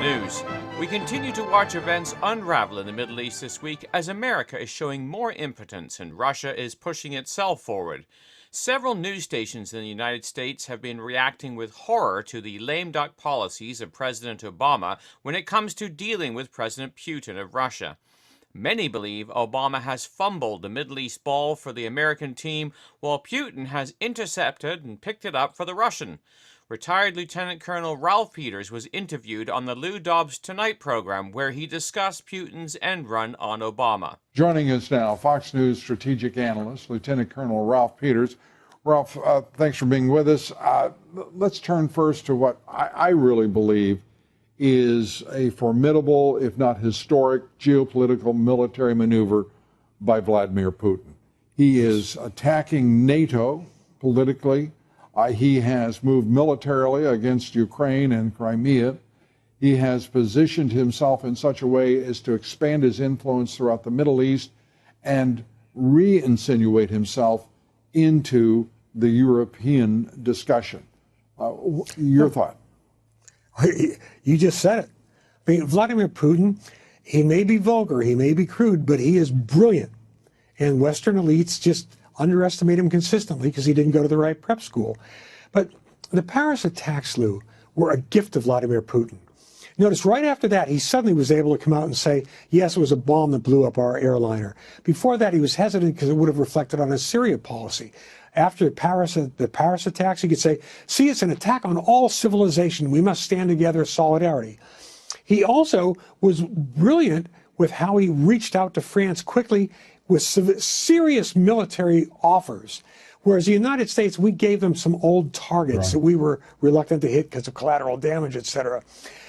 news. We continue to watch events unravel in the Middle East this week as America is showing more impotence and Russia is pushing itself forward. Several news stations in the United States have been reacting with horror to the lame duck policies of President Obama when it comes to dealing with President Putin of Russia. Many believe Obama has fumbled the Middle East ball for the American team, while Putin has intercepted and picked it up for the Russian. Retired Lieutenant Colonel Ralph Peters was interviewed on the Lou Dobbs Tonight program, where he discussed Putin's end run on Obama. Joining us now, Fox News strategic analyst, Lieutenant Colonel Ralph Peters. Ralph, thanks for being with us. Let's turn first to what I really believe is a formidable, if not historic, geopolitical military maneuver by Vladimir Putin. He is attacking NATO politically. He has moved militarily against Ukraine and Crimea. He has positioned himself in such a way as to expand his influence throughout the Middle East and re-insinuate himself into the European discussion. Your thought? You just said it. I mean, Vladimir Putin, he may be vulgar, he may be crude, but he is brilliant. And Western elites just underestimate him consistently because he didn't go to the right prep school. But the Paris attacks, Lou, were a gift to Vladimir Putin. Notice right after that, he suddenly was able to come out and say, yes, it was a bomb that blew up our airliner. Before that, he was hesitant because it would have reflected on his Syria policy. After the Paris attacks, he could say, see, it's an attack on all civilization. We must stand together, solidarity. He also was brilliant with how he reached out to France quickly with serious military offers. Whereas the United States, we gave them some old targets that we were reluctant to hit because of collateral damage, et cetera.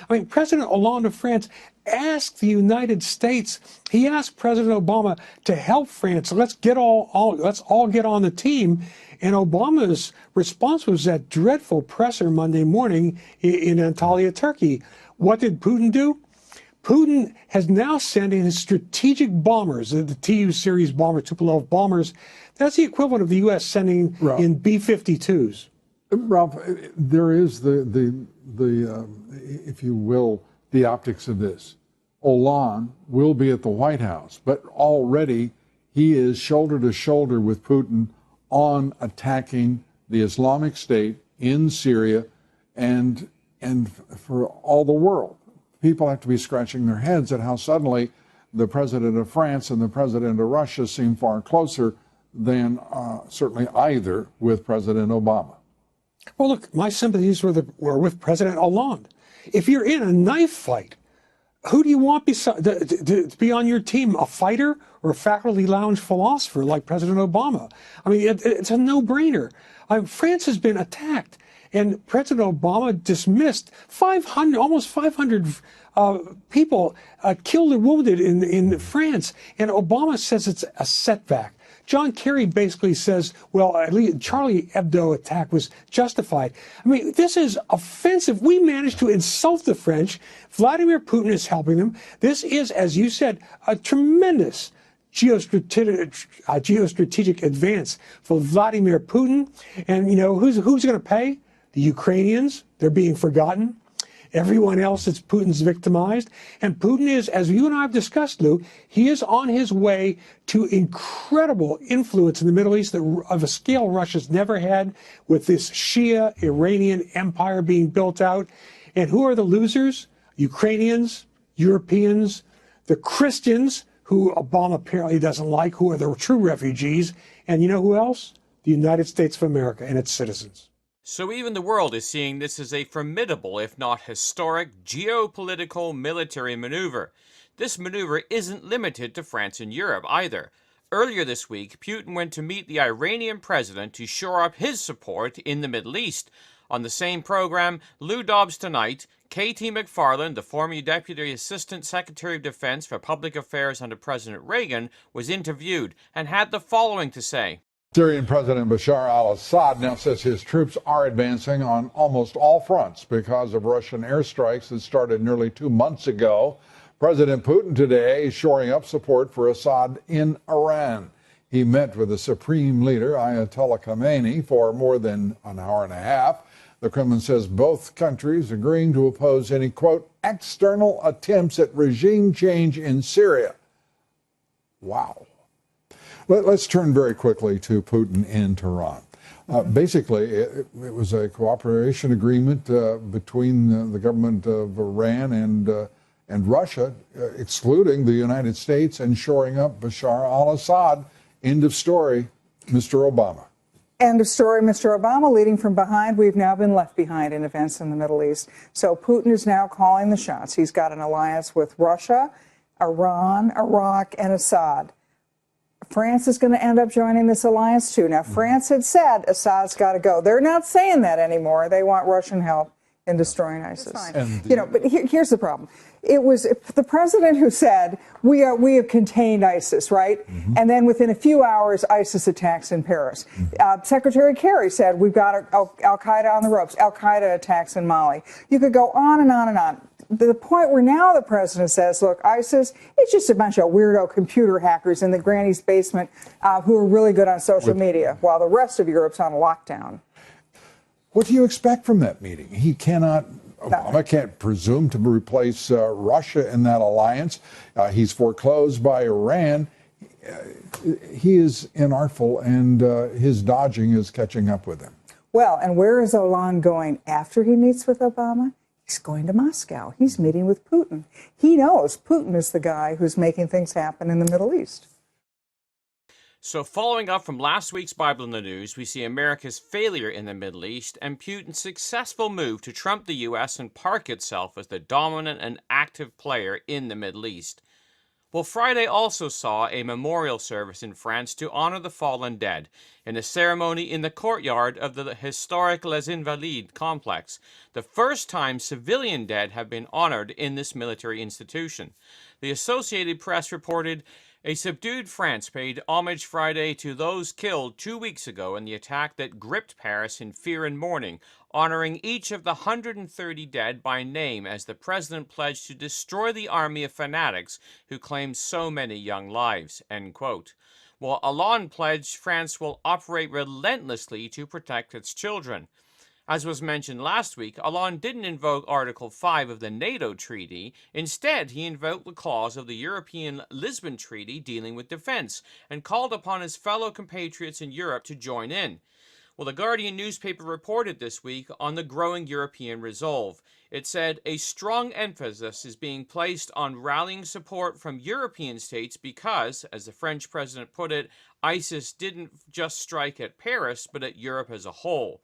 I mean, President Hollande of France asked the United States, he asked President Obama to help France. Let's all get on the team. And Obama's response was that dreadful presser Monday morning in Antalya, Turkey. What did Putin do? Putin has now sent in his strategic bombers, the Tu series bomber, Tupolev bombers. That's the equivalent of the U.S. sending in B-52s. Ralph, there is the if you will, the optics of this. Hollande will be at the White House, but already he is shoulder to shoulder with Putin on attacking the Islamic State in Syria and for all the world. People have to be scratching their heads at how suddenly the president of France and the president of Russia seem far closer than certainly either with President Obama. Well, look, my sympathies were with President Hollande. If you're in a knife fight, who do you want to be on your team, a fighter or a faculty lounge philosopher like President Obama? I mean, it's a no-brainer. France has been attacked, and President Obama dismissed almost 500 people killed or wounded in France, and Obama says it's a setback. John Kerry basically says, well, at least Charlie Hebdo attack was justified. I mean, this is offensive. We managed to insult the French. Vladimir Putin is helping them. This is, as you said, a tremendous geostrategic advance for Vladimir Putin. And, you know, who's going to pay? The Ukrainians. They're being forgotten. Everyone else is Putin's victimized. And Putin is, as you and I have discussed, Lou, he is on his way to incredible influence in the Middle East of a scale Russia's never had, with this Shia Iranian empire being built out. And who are the losers? Ukrainians, Europeans, the Christians, who Obama apparently doesn't like, who are the true refugees. And you know who else? The United States of America and its citizens. So even the world is seeing this as a formidable, if not historic, geopolitical military maneuver. This maneuver isn't limited to France and Europe either. Earlier this week, Putin went to meet the Iranian president to shore up his support in the Middle East. On the same program, Lou Dobbs Tonight, K.T. McFarland, the former Deputy Assistant Secretary of Defense for Public Affairs under President Reagan, was interviewed and had the following to say. Syrian President Bashar al-Assad now says his troops are advancing on almost all fronts because of Russian airstrikes that started nearly 2 months ago. President Putin today is shoring up support for Assad in Iran. He met with the supreme leader, Ayatollah Khamenei, for more than an hour and a half. The Kremlin says both countries agreeing to oppose any, quote, external attempts at regime change in Syria. Wow. Let's turn very quickly to Putin in Tehran. Basically, it was a cooperation agreement between the government of Iran and Russia, excluding the United States and shoring up Bashar al-Assad. End of story, Mr. Obama. End of story, Mr. Obama. Leading from behind, we've now been left behind in events in the Middle East. So Putin is now calling the shots. He's got an alliance with Russia, Iran, Iraq, and Assad. France is going to end up joining this alliance too. Now, France had said Assad's got to go. They're not saying that anymore. They want Russian help in destroying ISIS. But here's the problem. It was the president who said, we have contained ISIS, right? And then within a few hours, ISIS attacks in Paris. Secretary Kerry said, we've got Al-Qaeda on the ropes. Al-Qaeda attacks in Mali. You could go on and on and on. To the point where now the president says, look, ISIS, it's just a bunch of weirdo computer hackers in the granny's basement who are really good on social media, while the rest of Europe's on lockdown. What do you expect from that meeting? Obama can't presume to replace Russia in that alliance. He's foreclosed by Iran. He is inartful, and his dodging is catching up with him. Well, and where is Hollande going after he meets with Obama? He's going to Moscow. He's meeting with Putin. He knows Putin is the guy who's making things happen in the Middle East. So following up from last week's Bible in the News, we see America's failure in the Middle East and Putin's successful move to trump the U.S. and park itself as the dominant and active player in the Middle East. Well, Friday also saw a memorial service in France to honor the fallen dead in a ceremony in the courtyard of the historic Les Invalides complex, the first time civilian dead have been honored in this military institution. The Associated Press reported a subdued France paid homage Friday to those killed 2 weeks ago in the attack that gripped Paris in fear and mourning, honoring each of the 130 dead by name as the president pledged to destroy the army of fanatics who claimed so many young lives, end quote. Well, Hollande pledged France will operate relentlessly to protect its children. As was mentioned last week, Hollande didn't invoke Article 5 of the NATO treaty. Instead, he invoked the clause of the European Lisbon Treaty dealing with defense and called upon his fellow compatriots in Europe to join in. Well, the Guardian newspaper reported this week on the growing European resolve. It said a strong emphasis is being placed on rallying support from European states because, as the French president put it, ISIS didn't just strike at Paris, but at Europe as a whole.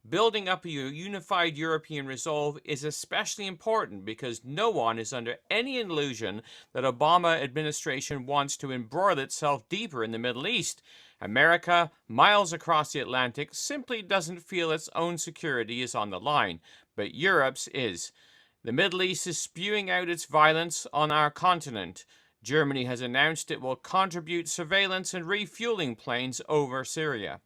Building up a unified European resolve is especially important because no one is under any illusion that Obama administration wants to embroil itself deeper in the Middle East. America, miles across the Atlantic, simply doesn't feel its own security is on the line, but Europe's is. The Middle East is spewing out its violence on our continent. Germany has announced it will contribute surveillance and refueling planes over Syria.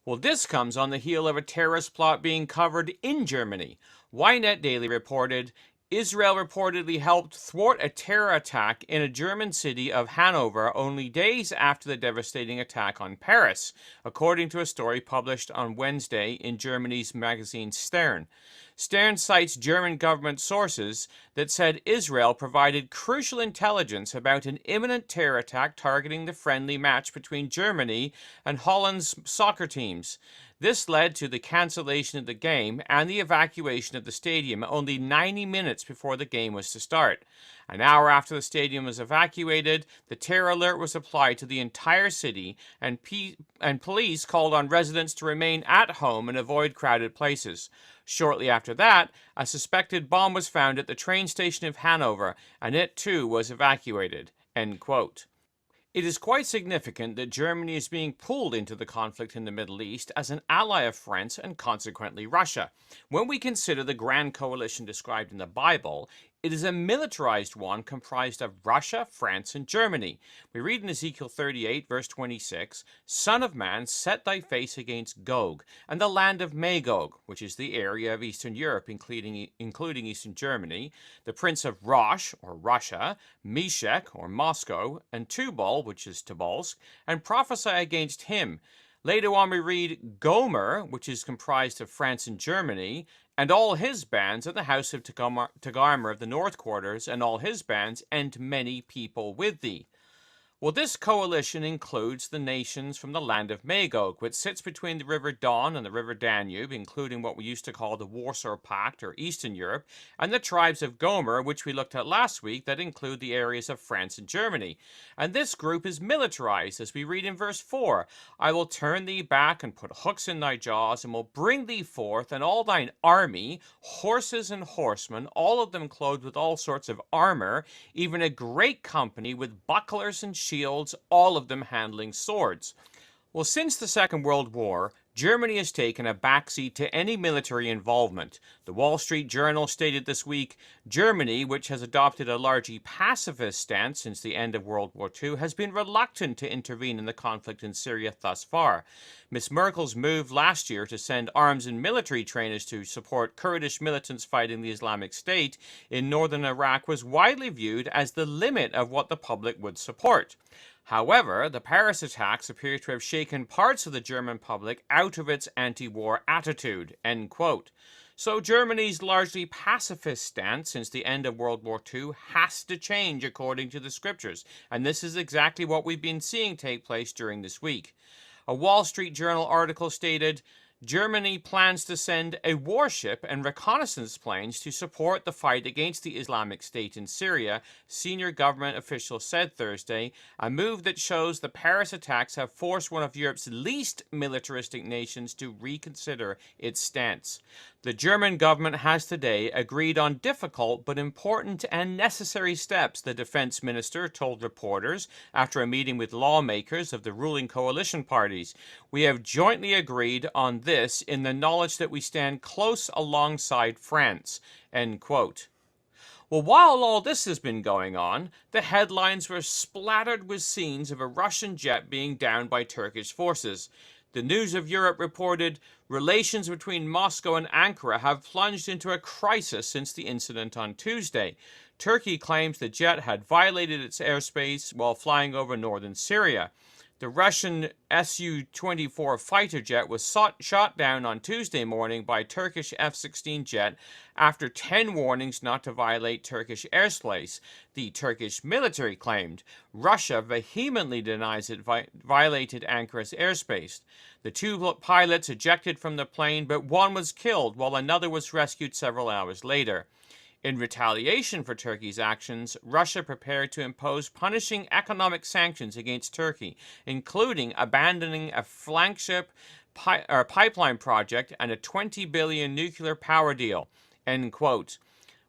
Well, this comes on the heel of a terrorist plot being covered in Germany. Ynet Daily reported, Israel reportedly helped thwart a terror attack in a German city of Hanover only days after the devastating attack on Paris, according to a story published on Wednesday in Germany's magazine Stern. Stern cites German government sources that said Israel provided crucial intelligence about an imminent terror attack targeting the friendly match between Germany and Holland's soccer teams. This led to the cancellation of the game and the evacuation of the stadium only 90 minutes before the game was to start. An hour after the stadium was evacuated, the terror alert was applied to the entire city, and police called on residents to remain at home and avoid crowded places. Shortly after that, a suspected bomb was found at the train station of Hanover, and it too was evacuated. End quote. It is quite significant that Germany is being pulled into the conflict in the Middle East as an ally of France and consequently Russia. When we consider the grand coalition described in the Bible, it is a militarized one comprised of Russia, France, and Germany. We read in Ezekiel 38, verse 26, Son of man, set thy face against Gog, and the land of Magog, which is the area of Eastern Europe, including Eastern Germany, the prince of Rosh, or Russia, Meshech, or Moscow, and Tubal, which is Tobolsk, and prophesy against him. Later on we read Gomer, which is comprised of France and Germany, and all his bands, and the house of Togarmah of the north quarters, and all his bands, and many people with thee. Well, this coalition includes the nations from the land of Magog, which sits between the River Don and the River Danube, including what we used to call the Warsaw Pact or Eastern Europe, and the tribes of Gomer, which we looked at last week, that include the areas of France and Germany. And this group is militarized, as we read in verse 4. I will turn thee back and put hooks in thy jaws, and will bring thee forth, and all thine army, horses and horsemen, all of them clothed with all sorts of armor, even a great company with bucklers and shields, all of them handling swords. Well, since the Second World War, Germany has taken a backseat to any military involvement. The Wall Street Journal stated this week, Germany, which has adopted a largely pacifist stance since the end of World War II, has been reluctant to intervene in the conflict in Syria thus far. Miss Merkel's move last year to send arms and military trainers to support Kurdish militants fighting the Islamic State in northern Iraq was widely viewed as the limit of what the public would support. However, the Paris attacks appear to have shaken parts of the German public out of its anti-war attitude, end quote. So Germany's largely pacifist stance since the end of World War II has to change according to the scriptures, and this is exactly what we've been seeing take place during this week. A Wall Street Journal article stated, Germany plans to send a warship and reconnaissance planes to support the fight against the Islamic State in Syria, senior government officials said Thursday, a move that shows the Paris attacks have forced one of Europe's least militaristic nations to reconsider its stance. The German government has today agreed on difficult but important and necessary steps, the defense minister told reporters after a meeting with lawmakers of the ruling coalition parties. We have jointly agreed on this in the knowledge that we stand close alongside France, end quote. Well, while all this has been going on, the headlines were splattered with scenes of a Russian jet being downed by Turkish forces. The News of Europe reported relations between Moscow and Ankara have plunged into a crisis since the incident on Tuesday. Turkey claims the jet had violated its airspace while flying over northern Syria. The Russian Su-24 fighter jet was shot down on Tuesday morning by a Turkish F-16 jet after 10 warnings not to violate Turkish airspace, the Turkish military claimed. Russia vehemently denies it violated Ankara's airspace. The two pilots ejected from the plane, but one was killed while another was rescued several hours later. In retaliation for Turkey's actions, Russia prepared to impose punishing economic sanctions against Turkey, including abandoning a flagship pipeline project and a $20 billion nuclear power deal, end quote.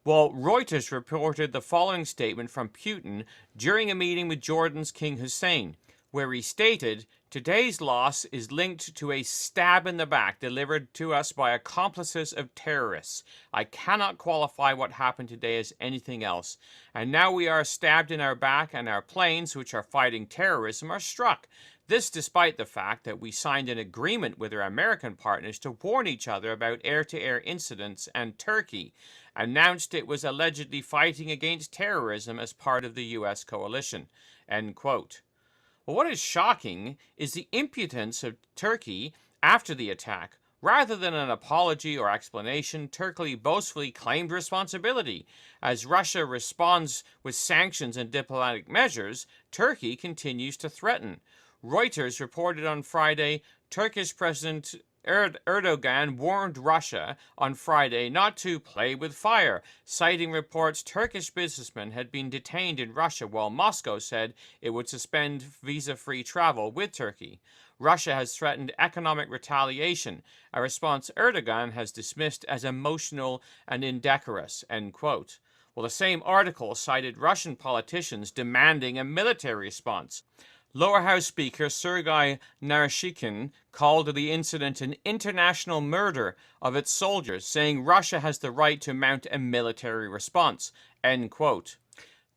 Well, Reuters reported the following statement from Putin during a meeting with Jordan's King Hussein, where he stated, today's loss is linked to a stab in the back delivered to us by accomplices of terrorists. I cannot qualify what happened today as anything else. And now we are stabbed in our back and our planes, which are fighting terrorism, are struck. This despite the fact that we signed an agreement with our American partners to warn each other about air-to-air incidents, and Turkey announced it was allegedly fighting against terrorism as part of the U.S. coalition, end quote. Well, what is shocking is the impotence of Turkey after the attack. Rather than an apology or explanation, Turkey boastfully claimed responsibility. As Russia responds with sanctions and diplomatic measures, Turkey continues to threaten. Reuters reported on Friday, Turkish President Erdogan warned Russia on Friday not to play with fire, citing reports Turkish businessmen had been detained in Russia while Moscow said it would suspend visa-free travel with Turkey. Russia has threatened economic retaliation, a response Erdogan has dismissed as emotional and indecorous, end quote. Well, the same article cited Russian politicians demanding a military response. Lower House Speaker Sergei Naryshkin called the incident an international murder of its soldiers, saying Russia has the right to mount a military response, end quote.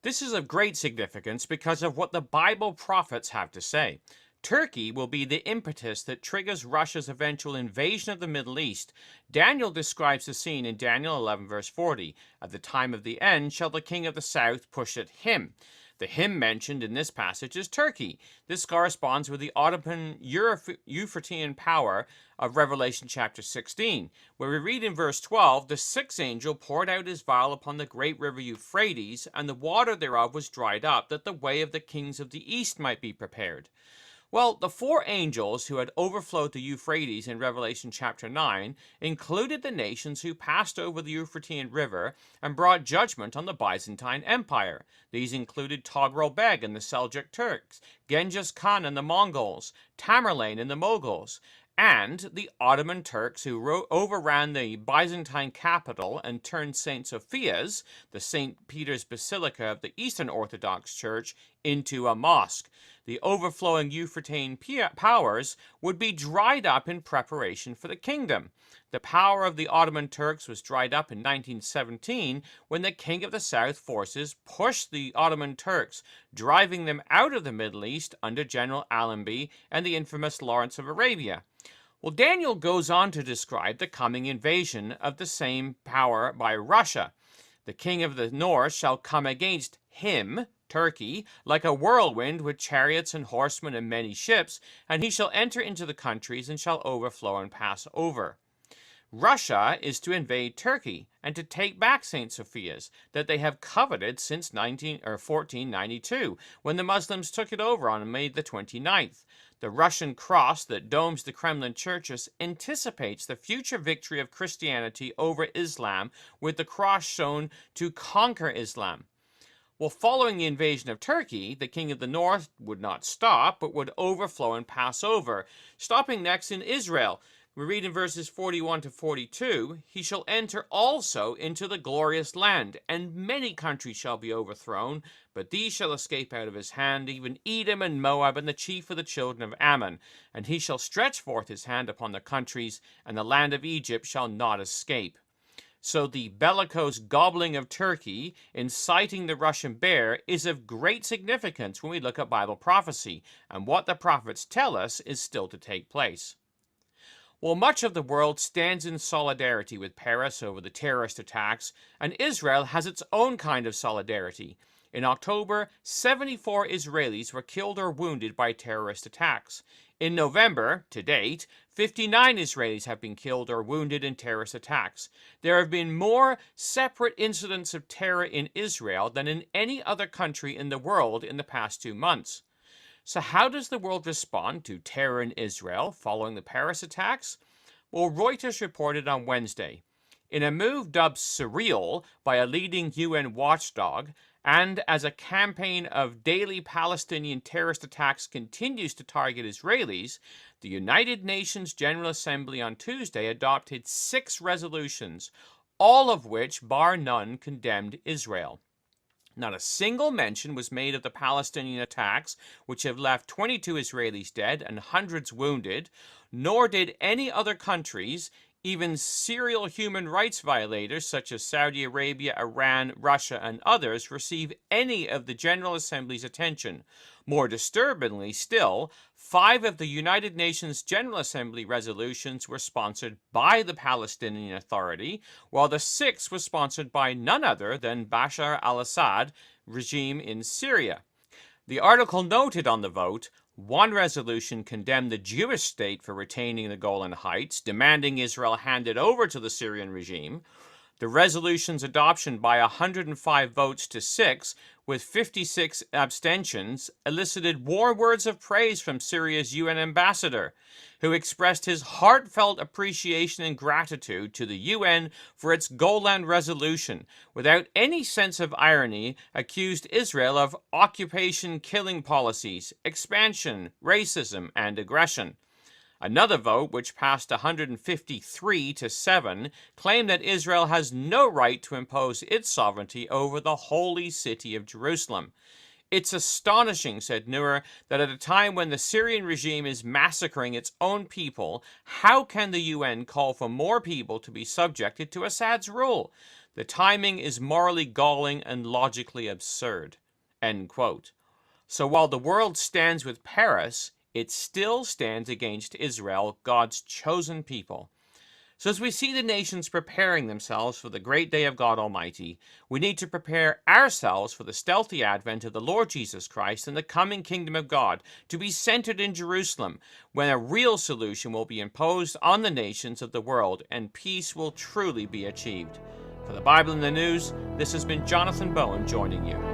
This is of great significance because of what the Bible prophets have to say. Turkey will be the impetus that triggers Russia's eventual invasion of the Middle East. Daniel describes the scene in Daniel 11, verse 40. At the time of the end shall the king of the south push at him. The hymn mentioned in this passage is Turkey. This corresponds with the Ottoman Euphratean power of Revelation chapter 16, where we read in verse 12, "The sixth angel poured out his vial upon the great river Euphrates, and the water thereof was dried up, that the way of the kings of the east might be prepared." Well, the four angels who had overflowed the Euphrates in Revelation chapter 9 included the nations who passed over the Euphratean River and brought judgment on the Byzantine Empire. These included Togrul Beg and the Seljuk Turks, Genghis Khan and the Mongols, Tamerlane and the Mughals, and the Ottoman Turks who overran the Byzantine capital and turned St. Sophia's, the St. Peter's Basilica of the Eastern Orthodox Church, into a mosque. The overflowing Euphratean powers would be dried up in preparation for the kingdom. The power of the Ottoman Turks was dried up in 1917 when the King of the South forces pushed the Ottoman Turks, driving them out of the Middle East under General Allenby and the infamous Lawrence of Arabia. Well, Daniel goes on to describe the coming invasion of the same power by Russia. The king of the north shall come against him, Turkey, like a whirlwind with chariots and horsemen and many ships, and he shall enter into the countries and shall overflow and pass over. Russia is to invade Turkey and to take back St. Sophia's that they have coveted since 1492, when the Muslims took it over on May the 29th. The Russian cross that domes the Kremlin churches anticipates the future victory of Christianity over Islam, with the cross shown to conquer Islam. Well, following the invasion of Turkey, the king of the north would not stop, but would overflow and pass over, stopping next in Israel. We read in verses 41 to 42, "He shall enter also into the glorious land, and many countries shall be overthrown, but these shall escape out of his hand, even Edom and Moab and the chief of the children of Ammon. And he shall stretch forth his hand upon the countries, and the land of Egypt shall not escape." So the bellicose gobbling of Turkey, inciting the Russian bear, is of great significance when we look at Bible prophecy, and what the prophets tell us is still to take place. Well, much of the world stands in solidarity with Paris over the terrorist attacks, and Israel has its own kind of solidarity. In October, 74 Israelis were killed or wounded by terrorist attacks. In November, to date, 59 Israelis have been killed or wounded in terrorist attacks. There have been more separate incidents of terror in Israel than in any other country in the world in the past 2 months. So how does the world respond to terror in Israel following the Paris attacks? Well, Reuters reported on Wednesday. In a move dubbed surreal by a leading UN watchdog, and as a campaign of daily Palestinian terrorist attacks continues to target Israelis, the United Nations General Assembly on Tuesday adopted 6 resolutions, all of which, bar none, condemned Israel. Not a single mention was made of the Palestinian attacks, which have left 22 Israelis dead and hundreds wounded, nor did any other countries, even serial human rights violators such as Saudi Arabia, Iran, Russia, and others, receive any of the General Assembly's attention. More disturbingly still, 5 of the United Nations General Assembly resolutions were sponsored by the Palestinian Authority, while the 6th was sponsored by none other than Bashar al-Assad regime in Syria. The article noted on the vote, one resolution condemned the Jewish state for retaining the Golan Heights, demanding Israel hand it over to the Syrian regime. The resolution's adoption by 105 votes to 6, with 56 abstentions, elicited warm words of praise from Syria's UN ambassador, who expressed his heartfelt appreciation and gratitude to the UN for its Golan resolution, without any sense of irony, accused Israel of occupation killing policies, expansion, racism, and aggression. Another vote, which passed 153 to 7, claimed that Israel has no right to impose its sovereignty over the holy city of Jerusalem. "It's astonishing," said Noor, "that at a time when the Syrian regime is massacring its own people, how can the UN call for more people to be subjected to Assad's rule? The timing is morally galling and logically absurd." End quote. So while the world stands with Paris, it still stands against Israel, God's chosen people. So as we see the nations preparing themselves for the great day of God Almighty, we need to prepare ourselves for the stealthy advent of the Lord Jesus Christ and the coming kingdom of God, to be centered in Jerusalem, when a real solution will be imposed on the nations of the world and peace will truly be achieved. For the Bible in the News, this has been Jonathan Bowen joining you.